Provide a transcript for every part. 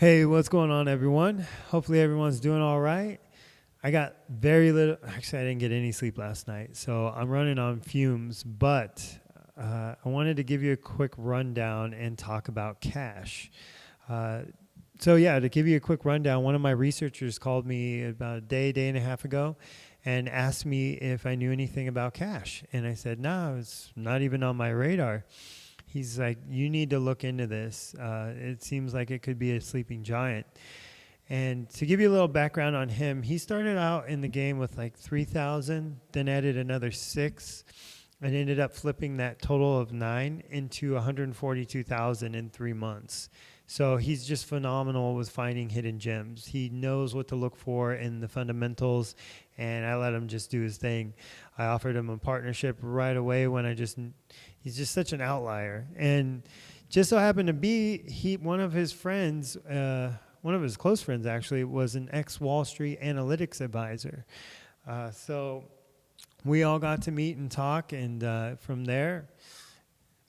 Hey, what's going on, everyone? Hopefully, everyone's doing all right. I got very little, actually, I didn't get any sleep last night, so I'm running on fumes, but I wanted to give you a quick rundown and talk about Qash. Uh, to give you a quick rundown, one of my researchers called me about a day and a half ago and asked me if I knew anything about Qash. And I said, no, it's not even on my radar. He's like, you need to look into this. It seems like it could be a sleeping giant. And to give you a little background on him, he started out in the game with like 3,000, then added another 6, and ended up flipping that total of 9 into 142,000 in 3 months. So he's just phenomenal with finding hidden gems. He knows what to look for in the fundamentals, and I let him just do his thing. I offered him a partnership right away when he's just such an outlier. And just so happened to be, one of his friends, one of his close friends actually, was an ex-Wall Street analytics advisor. So we all got to meet and talk, and from there,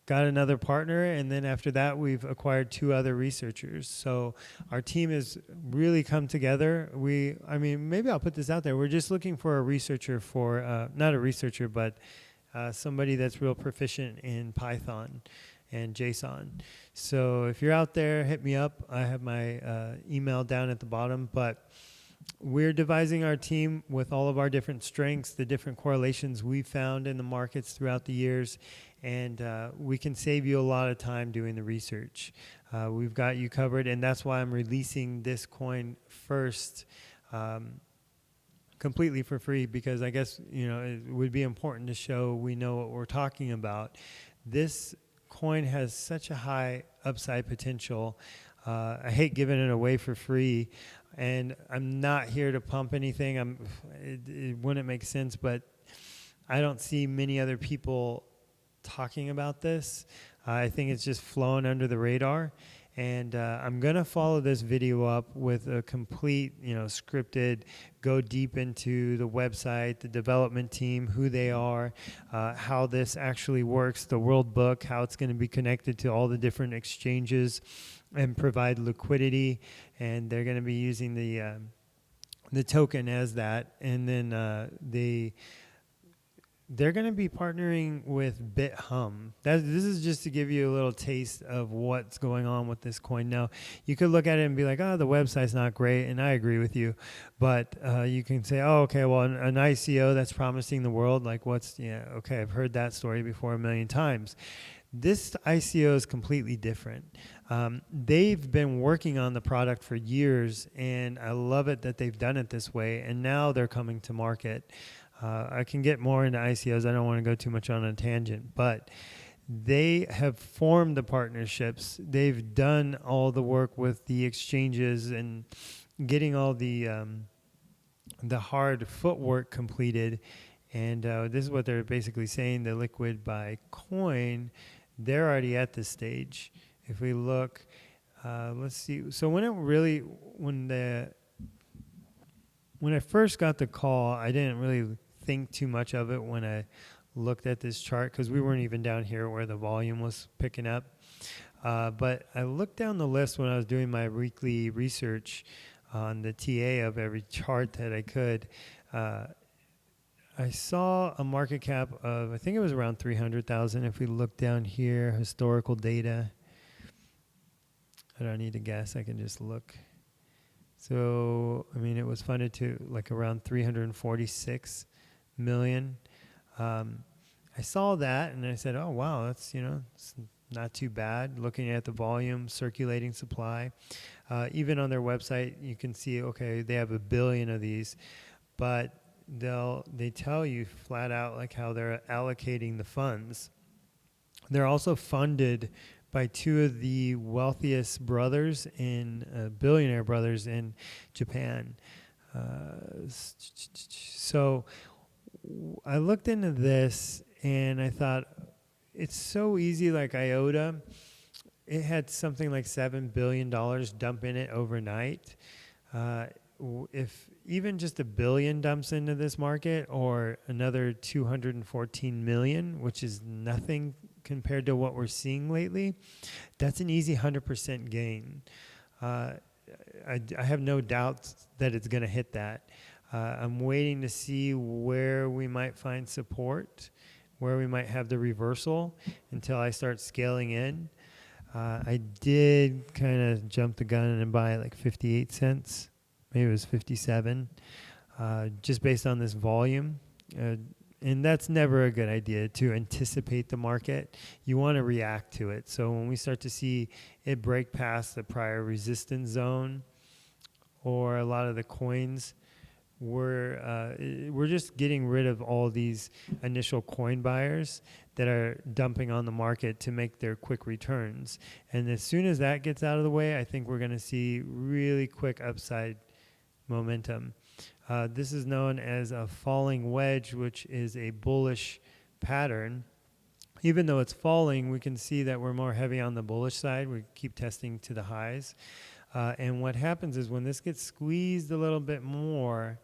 got another partner, and then after that, we've acquired 2 other researchers. So our team has really come together. Maybe I'll put this out there. We're just looking for a researcher not a researcher, but somebody that's real proficient in Python and JSON. So if you're out there, hit me up. I have my email down at the bottom, but we're devising our team with all of our different strengths, the different correlations we found in the markets throughout the years, and we can save you a lot of time doing the research. We've got you covered, and that's why I'm releasing this coin first, completely for free, because I guess it would be important to show we know what we're talking about. This coin has such a high upside potential. I hate giving it away for free, and I'm not here to pump anything. It wouldn't make sense, but I don't see many other people talking about this. I think it's just flowing under the radar, and I'm going to follow this video up with a complete, scripted, go deep into the website, the development team, who they are, how this actually works, the world book, how it's going to be connected to all the different exchanges and provide liquidity, and they're going to be using the token as that, and then they're going to be partnering with BitHum. This is just to give you a little taste of what's going on with this coin. Now, you could look at it and be like, oh, the website's not great, and I agree with you. But you can say, oh, okay, well, an ICO that's promising the world, like okay, I've heard that story before a million times. This ICO is completely different. They've been working on the product for years, and I love it that they've done it this way, and now they're coming to market. I can get more into ICOs. I don't want to go too much on a tangent, but they have formed the partnerships. They've done all the work with the exchanges and getting all the hard footwork completed. And this is what they're basically saying, the liquid by coin, they're already at this stage. If we look, let's see. So when I first got the call, I didn't really think too much of it when I looked at this chart, because we weren't even down here where the volume was picking up. But I looked down the list when I was doing my weekly research on the TA of every chart that I could. I saw a market cap of, I think it was around 300,000. If we look down here, historical data, I don't need to guess, I can just look. So, it was funded to like around 346 million. I saw that and I said, oh, wow, that's, it's not too bad. Looking at the volume, circulating supply. Even on their website, you can see, okay, they have 1 billion of these, but they tell you flat out like how they're allocating the funds. They're also funded by 2 of the wealthiest brothers billionaire brothers in Japan. So I looked into this and I thought, it's so easy, like IOTA. It had something like $7 billion dump in it overnight. If even just $1 billion dumps into this market, or another 214 million, which is nothing compared to what we're seeing lately, that's an easy 100% gain. I have no doubts that it's going to hit that. I'm waiting to see where we might find support, where we might have the reversal until I start scaling in. I did kind of jump the gun and buy like 58 cents. Maybe it was 57, just based on this volume. And that's never a good idea to anticipate the market. You want to react to it. So when we start to see it break past the prior resistance zone, or a lot of the coins, we're just getting rid of all these initial coin buyers that are dumping on the market to make their quick returns. And as soon as that gets out of the way, I think we're going to see really quick upside momentum. This is known as a falling wedge, which is a bullish pattern. Even though it's falling, we can see that we're more heavy on the bullish side. We keep testing to the highs. And what happens is when this gets squeezed a little bit more,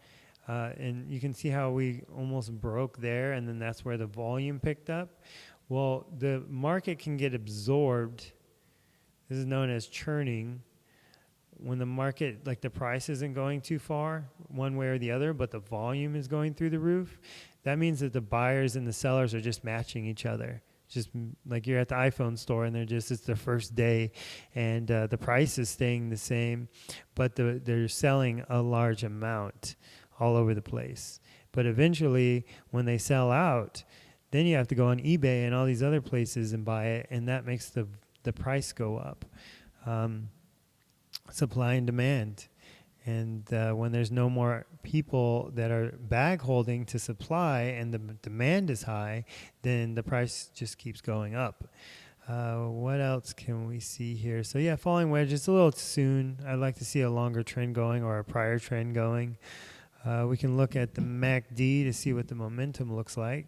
and you can see how we almost broke there, and then that's where the volume picked up. Well, the market can get absorbed. This is known as churning. When the market, like the price isn't going too far one way or the other, but the volume is going through the roof, that means that the buyers and the sellers are just matching each other. Just like you're at the iPhone store and it's the first day, and the price is staying the same, but they're selling a large amount all over the place. But eventually, when they sell out, then you have to go on eBay and all these other places and buy it, and that makes the price go up. Supply and demand. And when there's no more people that are bag holding to supply and the demand is high, then the price just keeps going up. What else can we see here? So yeah, falling wedge, it's a little soon. I'd like to see a longer trend going or a prior trend going. We can look at the MACD to see what the momentum looks like.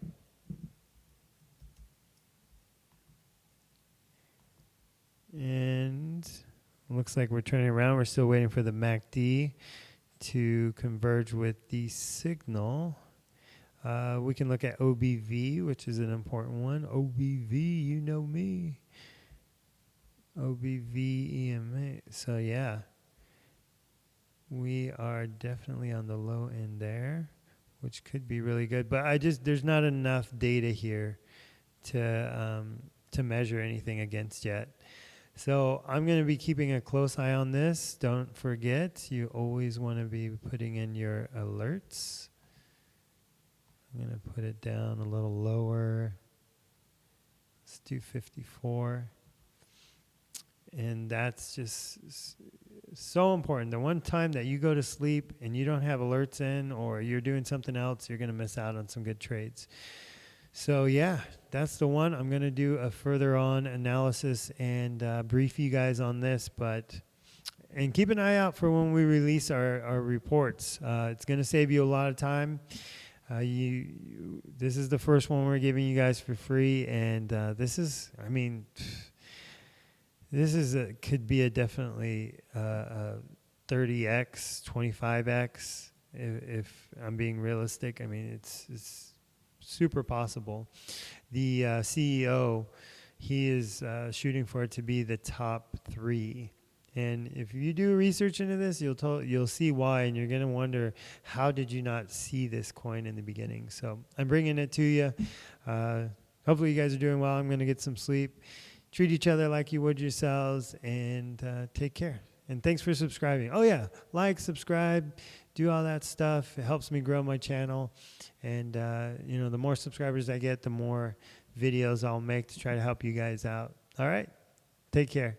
And looks like we're turning around. We're still waiting for the MACD to converge with the signal. We can look at OBV, which is an important one. OBV, you know me. OBV EMA. So yeah, we are definitely on the low end there, which could be really good. But there's not enough data here to measure anything against yet. So I'm going to be keeping a close eye on this. Don't forget, you always want to be putting in your alerts. I'm going to put it down a little lower. Let's do 54. And that's just so important. The one time that you go to sleep and you don't have alerts in, or you're doing something else, you're going to miss out on some good trades. So yeah, that's the one. I'm going to do a further on analysis and brief you guys on this, and keep an eye out for when we release our reports. It's going to save you a lot of time. This is the first one we're giving you guys for free, and this is, could be a definitely 30x, 25x if I'm being realistic. It's super possible. The CEO, he is shooting for it to be the top 3. And if you do research into this, you'll see why, and you're going to wonder, how did you not see this coin in the beginning? So I'm bringing it to you. Hopefully you guys are doing well. I'm going to get some sleep. Treat each other like you would yourselves, and take care. And thanks for subscribing. Oh yeah, like, subscribe, do all that stuff. It helps me grow my channel. And the more subscribers I get, the more videos I'll make to try to help you guys out. All right, take care.